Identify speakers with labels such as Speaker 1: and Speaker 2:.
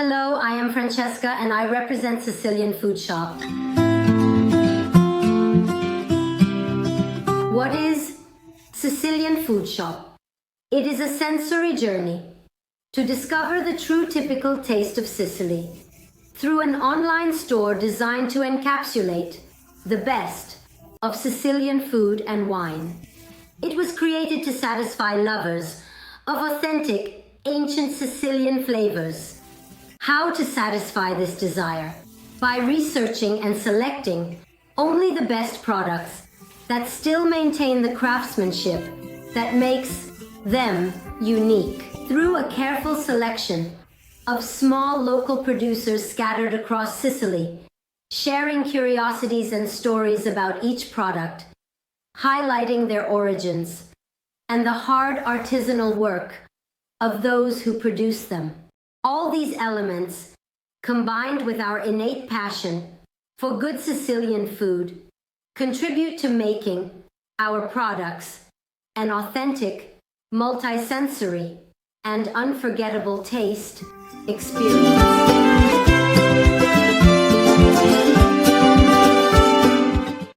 Speaker 1: Hello, I am Francesca and I represent Sicilian Food Shop. What is Sicilian Food Shop? It is a sensory journey to discover the true typical taste of Sicily through an online store designed to encapsulate the best of Sicilian food and wine. It was created to satisfy lovers of authentic, ancient Sicilian flavors. How to satisfy this desire? By researching and selecting only the best products that still maintain the craftsmanship that makes them unique. Through a careful selection of small local producers scattered across Sicily, sharing curiosities and stories about each product, highlighting their origins, and the hard artisanal work of those who produce them. All these elements, combined with our innate passion for good Sicilian food, contribute to making our products an authentic, multisensory, and unforgettable taste experience.